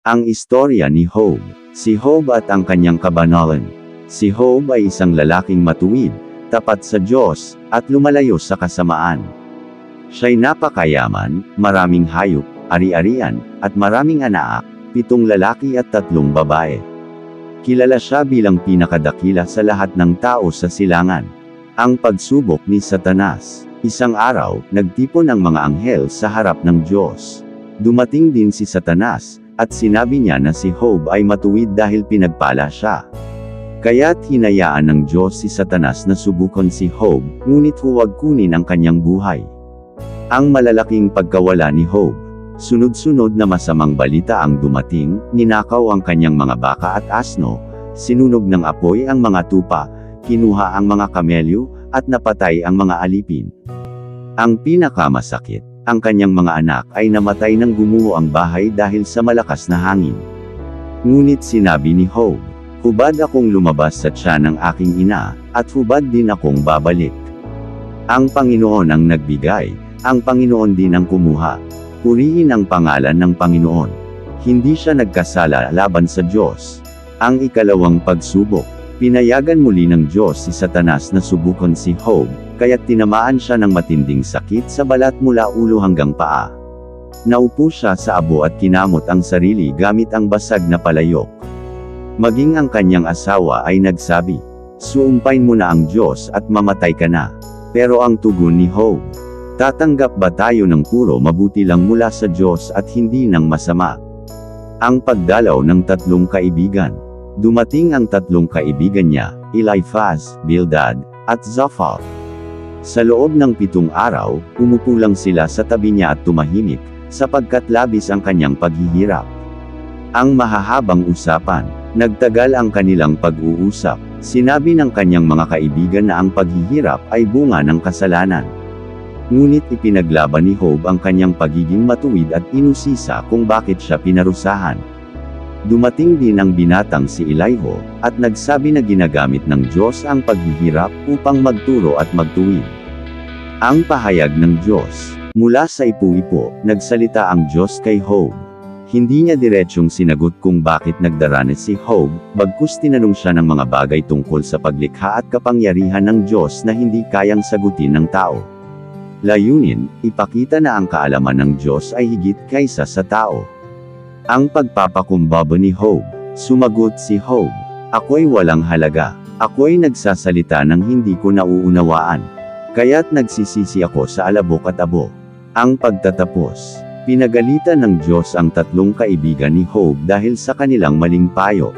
Ang istorya ni Job. Si Job at ang kanyang kabanalan. Si Job ay isang lalaking matuwid, tapat sa Diyos, at lumalayo sa kasamaan. Siya'y napakayaman, maraming hayop, ari-arian, at maraming anak, 7 lalaki at 3 babae. Kilala siya bilang pinakadakila sa lahat ng tao sa silangan. Ang pagsubok ni Satanas. Isang araw, nagtipon ang mga anghel sa harap ng Diyos. Dumating din si Satanas, at sinabi niya na si Job ay matuwid dahil pinagpala siya. Kaya't hinayaan ng Diyos si Satanas na subukan si Job, ngunit huwag kunin ang kanyang buhay. Ang malalaking pagkawala ni Job. Sunod-sunod na masamang balita ang dumating, ninakaw ang kanyang mga baka at asno, sinunog ng apoy ang mga tupa, kinuha ang mga kamelyo, at napatay ang mga alipin. Ang pinakamasakit, ang kanyang mga anak ay namatay nang gumuho ang bahay dahil sa malakas na hangin. Ngunit sinabi ni Job, "Hubad akong lumabas sa tiyan ng aking ina, at hubad din akong babalik." Ang Panginoon ang nagbigay, ang Panginoon din ang kumuha. Purihin ang pangalan ng Panginoon. Hindi siya nagkasala laban sa Diyos. Ang ikalawang pagsubok. Pinayagan muli ng Diyos si Satanas na subukan si Job, kaya't tinamaan siya ng matinding sakit sa balat mula ulo hanggang paa. Naupo siya sa abo at kinamot ang sarili gamit ang basag na palayok. Maging ang kanyang asawa ay nagsabi, "Suumpain mo na ang Diyos at mamatay ka na." Pero ang tugon ni Job, "Tatanggap ba tayo ng puro mabuti lang mula sa Diyos at hindi ng masama?" Ang pagdalaw ng 3 kaibigan. Dumating ang 3 kaibigan niya, Eliphaz, Bildad, at Zophar. Sa loob ng 7 araw, umupo lang sila sa tabi niya at tumahimik, sapagkat labis ang kanyang paghihirap. Ang mahahabang usapan. Nagtagal ang kanilang pag-uusap. Sinabi ng kanyang mga kaibigan na ang paghihirap ay bunga ng kasalanan. Ngunit ipinaglaban ni Job ang kanyang pagiging matuwid at inusisa kung bakit siya pinarusahan. Dumating din ang binatang si Elihu, at nagsabi na ginagamit ng Diyos ang paghihirap upang magturo at magtuwid. Ang pahayag ng Diyos. Mula sa ipu-ipo, nagsalita ang Diyos kay Job. Hindi niya diretsyong sinagot kung bakit nagdaranas si Job, bagkus tinanong siya ng mga bagay tungkol sa paglikha at kapangyarihan ng Diyos na hindi kayang sagutin ng tao. Layunin, ipakita na ang kaalaman ng Diyos ay higit kaysa sa tao. Ang pagpapakumbaba ni Job. Sumagot si Job, "Ako'y walang halaga. Ako'y nagsasalita ng hindi ko nauunawaan. Kaya't nagsisisi ako sa alabok at abo." Ang pagtatapos. Pinagalitan ng Diyos ang 3 kaibigan ni Job dahil sa kanilang maling payo.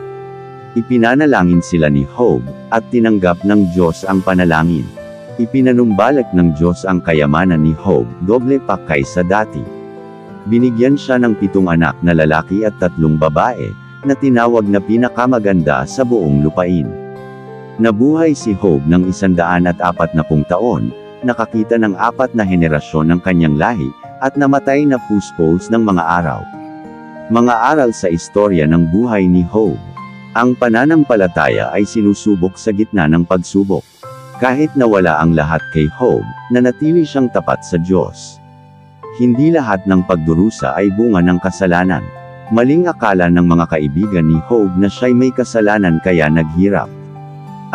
Ipinanalangin sila ni Job, at tinanggap ng Diyos ang panalangin. Ipinanumbalak ng Diyos ang kayamanan ni Job, doble pa kaysa dati. Binigyan siya ng 7 anak na lalaki at 3 babae, na tinawag na pinakamaganda sa buong lupain. Nabuhay si Job ng 140 taon, nakakita ng 4 na henerasyon ng kanyang lahi, at namatay na puspos ng mga araw. Mga aral sa istorya ng buhay ni Job. Ang pananampalataya ay sinusubok sa gitna ng pagsubok. Kahit nawala ang lahat kay Job, nanatili siyang tapat sa Diyos. Hindi lahat ng pagdurusa ay bunga ng kasalanan. Maling akala ng mga kaibigan ni Job na siya'y may kasalanan kaya naghirap.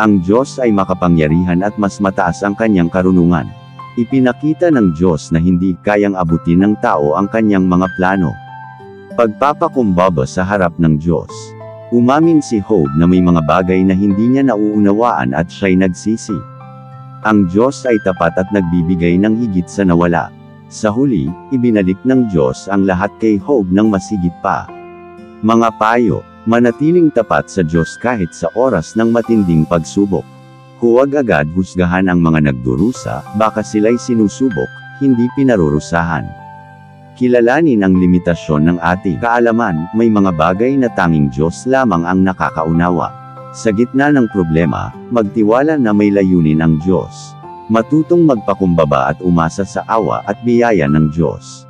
Ang Diyos ay makapangyarihan at mas mataas ang kanyang karunungan. Ipinakita ng Diyos na hindi kayang abutin ng tao ang kanyang mga plano. Pagpapakumbaba sa harap ng Diyos. Umamin si Job na may mga bagay na hindi niya nauunawaan at siya'y nagsisi. Ang Diyos ay tapat at nagbibigay ng higit sa nawala. Sa huli, ibinalik ng Diyos ang lahat kay Job ng masigit pa. Mga payo, manatiling tapat sa Diyos kahit sa oras ng matinding pagsubok. Huwag agad husgahan ang mga nagdurusa, baka sila'y sinusubok, hindi pinarurusahan. Kilalanin ang limitasyon ng ating kaalaman, may mga bagay na tanging Diyos lamang ang nakakaunawa. Sa gitna ng problema, magtiwala na may layunin ang Diyos. Matutong magpakumbaba at umasa sa awa at biyaya ng Diyos.